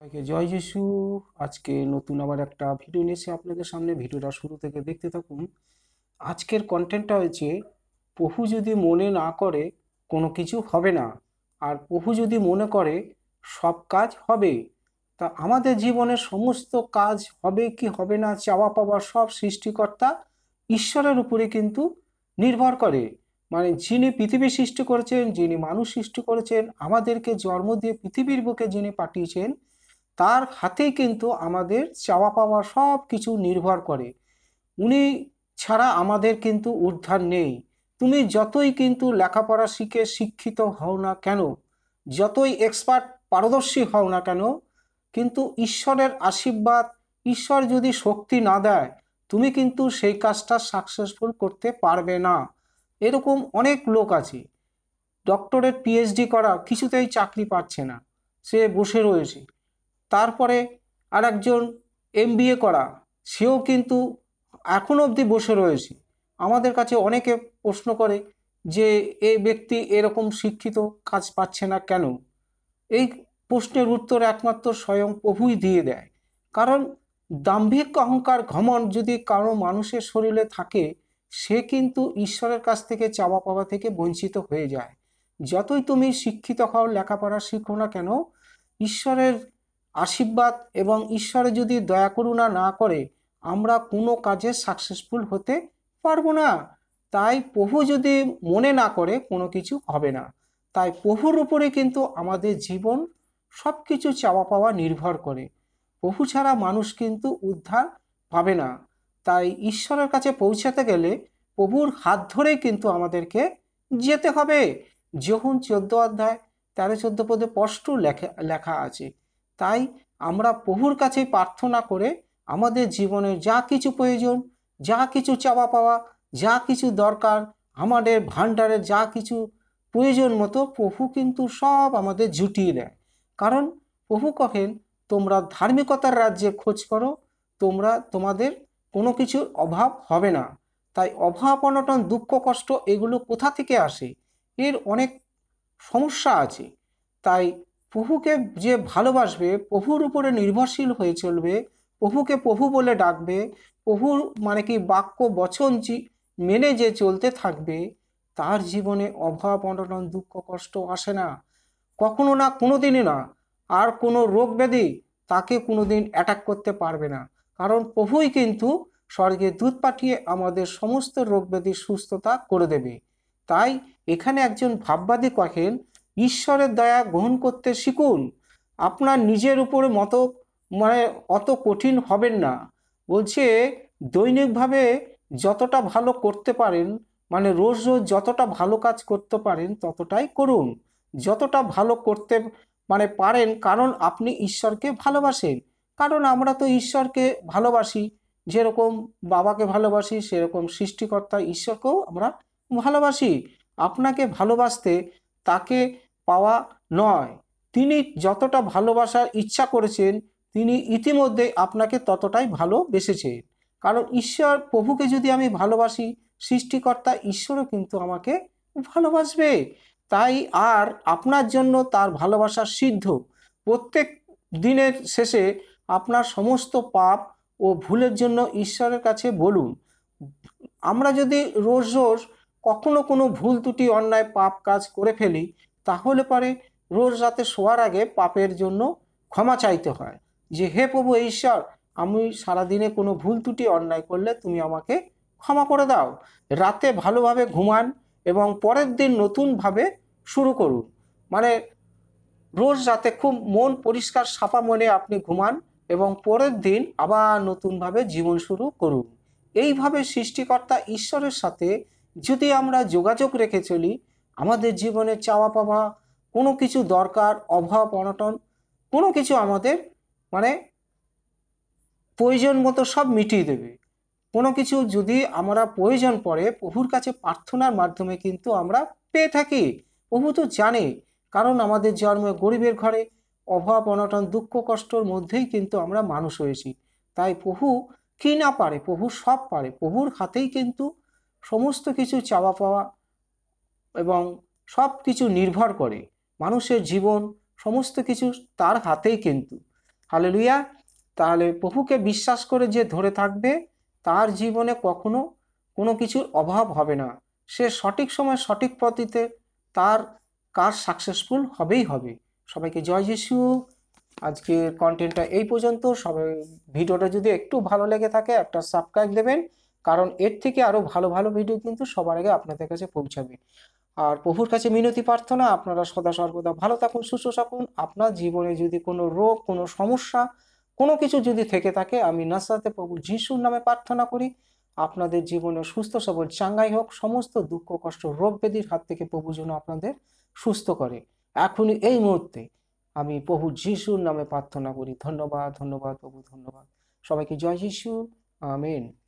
সবাইকে জয় যিশু। আজকে নতুন আবার একটা ভিডিও নিয়ে এসে আপনাদের সামনে। ভিডিওটা শুরু থেকে দেখতে থাকুন। আজকের কন্টেন্টটা হচ্ছে, প্রভু যদি মনে না করে কোনো কিছু হবে না, আর প্রভু যদি মনে করে সব কাজ হবে। তা আমাদের জীবনের সমস্ত কাজ হবে কি হবে না, চাওয়া পাওয়া সব সৃষ্টিকর্তা ঈশ্বরের উপরে কিন্তু নির্ভর করে। মানে যিনি পৃথিবী সৃষ্টি করেছেন, যিনি মানুষ সৃষ্টি করেছেন, আমাদেরকে জন্ম দিয়ে পৃথিবীর বুকে যিনি পাঠিয়েছেন, তার হাতেই কিন্তু আমাদের চাওয়া পাওয়া সব কিছু নির্ভর করে। উনি ছাড়া আমাদের কিন্তু উদ্ধার নেই। তুমি যতই কিন্তু লেখাপড়া শিখে শিক্ষিত হও না কেন, যতই এক্সপার্ট পারদর্শী হও না কেন, কিন্তু ঈশ্বরের আশীর্বাদ, ঈশ্বর যদি শক্তি না দেয়, তুমি কিন্তু সেই কাজটা সাকসেসফুল করতে পারবে না। এরকম অনেক লোক আছে, ডক্টরেট পিএইচডি করা কিছুতেই চাকরি পাচ্ছে না, সে বসে রয়েছে। তারপরে আর একজন এমবিএ করা, সেও কিন্তু এখনো অবধি বসে রয়েছে। আমাদের কাছে অনেকে প্রশ্ন করে যে এই ব্যক্তি এরকম শিক্ষিত কাজ পাচ্ছে না কেন। এই প্রশ্নের উত্তর একমাত্র স্বয়ং প্রভুই দিয়ে দেয়। কারণ দাম্ভিক অহংকার ঘমণ্ড যদি কারো মানুষের শরীরে থাকে, সে কিন্তু ঈশ্বরের কাছ থেকে চাওয়া পাওয়া থেকে বঞ্চিত হয়ে যায়। যতই তুমি শিক্ষিত হও, লেখাপড়া শিখো না কেন, ঈশ্বরের আশীর্বাদ এবং ঈশ্বরে যদি দয়া করুণা না করে, আমরা কোনো কাজে সাকসেসফুল হতে পারবো না। তাই প্রভু যদি মনে না করে কোনো কিছু হবে না। তাই প্রভুর উপরে কিন্তু আমাদের জীবন সব কিছু চাওয়া পাওয়া নির্ভর করে। প্রভু ছাড়া মানুষ কিন্তু উদ্ধার পাবে না। তাই ঈশ্বরের কাছে পৌঁছাতে গেলে প্রভুর হাত ধরেই কিন্তু আমাদেরকে যেতে হবে। যোহন 14 অধ্যায় 13-14 পদে স্পষ্ট লেখা আছে। তাই আমরা প্রভুর কাছে প্রার্থনা করে আমাদের জীবনে যা কিছু প্রয়োজন, যা কিছু চাওয়া পাওয়া, যা কিছু দরকার, আমাদের ভাণ্ডারে যা কিছু প্রয়োজন মতো প্রভু কিন্তু সব আমাদের জুটিয়ে দেয়। কারণ প্রভু কহেন, তোমরা ধার্মিকতার রাজ্যে খোঁজ করো, তোমাদের কোনো কিছুর অভাব হবে না। তাই অভাব অনটন দুঃখ কষ্ট এগুলো কোথা থেকে আসে? এর অনেক সমস্যা আছে। তাই প্রভুকে যে ভালোবাসবে, প্রভুর উপরে নির্ভরশীল হয়ে চলবে, প্রভুকে প্রভু বলে ডাকবে, প্রভুর মানে কি বাক্য বচন মেনে যে চলতে থাকবে, তার জীবনে অভাব অনটন দুঃখ কষ্ট আসে না, কখনো না, কোনো দিনই না। আর কোনো রোগ ব্যাধি তাকে কোনো দিন অ্যাটাক করতে পারবে না। কারণ প্রভুই কিন্তু স্বর্গে দূত পাঠিয়ে আমাদের সমস্ত রোগ ব্যাধির সুস্থতা করে দেবে। তাই এখানে একজন ভাববাদী কহেন, ঈশ্বরের দয়া গ্রহণ করতে শিখুন, আপনার নিজের উপরে মানে অত কঠিন হবেন না। বলছে দৈনিকভাবে যতটা ভালো করতে পারেন, মানে রোজ রোজ যতটা ভালো কাজ করতে পারেন ততটাই করুন, যতটা ভালো করতে মানে পারেন, কারণ আপনি ঈশ্বরকে ভালোবাসেন। কারণ আমরা তো ঈশ্বরকে ভালোবাসি, যেরকম বাবাকে ভালোবাসি সেরকম সৃষ্টিকর্তা ঈশ্বরকেও আমরা ভালোবাসি। আপনাকে ভালোবাসতে তাকে পাওয়া নয়, তিনি যতটা ভালোবাসার ইচ্ছা করেছেন, তিনি ইতিমধ্যে আপনাকে ততটাই ভালোবেসেছেন। কারণ ঈশ্বর প্রভুকে যদি আমি ভালোবাসি, সৃষ্টিকর্তা ঈশ্বরও কিন্তু আমাকে ভালোবাসবে। তাই আর আপনার জন্য তার ভালোবাসা সিদ্ধ। প্রত্যেক দিনের শেষে আপনার সমস্ত পাপ ও ভুলের জন্য ঈশ্বরের কাছে বলুন। আমরা যদি রোজ রোজ কখনো কোনো ভুল ত্রুটি অন্যায় পাপ কাজ করে ফেলি, তাহলে পরে রোজ রাতে শোয়ার আগে পাপের জন্য ক্ষমা চাইতে হয়, যে হে প্রভু ঈশ্বর, আমি সারাদিনে কোনো ভুল ত্রুটি অন্যায় করলে তুমি আমাকে ক্ষমা করে দাও। রাতে ভালোভাবে ঘুমান এবং পরের দিন নতুনভাবে শুরু করুন। মানে রোজ রাতে খুব মন পরিষ্কার সাফা মনে আপনি ঘুমান এবং পরের দিন আবার নতুনভাবে জীবন শুরু করুন। এইভাবে সৃষ্টিকর্তা ঈশ্বরের সাথে যদি আমরা যোগাযোগ রেখে চলি, আমাদের জীবনে চাওয়া পাওয়া, কোনো কিছু দরকার, অভাব অনটন, কোনো কিছু আমাদের মানে প্রয়োজন মতো সব মিটিয়ে দেবে। কোনো কিছু যদি আমরা প্রয়োজন পড়ে, প্রভুর কাছে প্রার্থনার মাধ্যমে কিন্তু আমরা পেয়ে থাকি। প্রভু তো জানে, কারণ আমাদের জন্ম গরিবের ঘরে, অভাব অনটন দুঃখ কষ্টর মধ্যেই কিন্তু আমরা মানুষ হয়েছি। তাই প্রভু কি না পারে? প্রভু সব পারে। প্রভুর হাতেই কিন্তু সমস্ত কিছু চাওয়া পাওয়া এবং সব কিছু নির্ভর করে। মানুষের জীবন সমস্ত কিছু তার হাতেই কিন্তু। হালেলুয়া। তাহলে প্রভুকে বিশ্বাস করে যে ধরে থাকবে তার জীবনে কখনো কোনো কিছুর অভাব হবে না। সে সঠিক সময় সঠিক পদ্ধতিতে তার কাজ সাকসেসফুল হবেই হবে। সবাইকে জয় যিশু। আজকের কন্টেন্টটা এই পর্যন্ত। সবাই ভিডিওটা যদি একটু ভালো লেগে থাকে একটা সাবস্ক্রাইব দেবেন, কারণ এর থেকে আরো ভালো ভালো ভিডিও কিন্তু সবার আগে আপনাদের কাছে পৌঁছাবে। আর প্রভুর কাছে মিনতি প্রার্থনা, আপনারা সদা সর্বদা ভালো থাকুন, সুস্থ থাকুন। আপনার জীবনে যদি কোনো রোগ, কোনো সমস্যা, কোনো কিছু যদি থেকে থাকে, আমি নাসাতে প্রভু যিশুর নামে প্রার্থনা করি আপনাদের জীবনে সুস্থ সবল চাঙ্গাই হোক। সমস্ত দুঃখ কষ্ট রোগ ব্যাধির হাত থেকে প্রভু যেন আপনাদের সুস্থ করে এখনই এই মুহূর্তে আমি প্রভু যিশুর নামে প্রার্থনা করি। ধন্যবাদ, ধন্যবাদ প্রভু, ধন্যবাদ। সবাইকে জয় যিশু। আমেন।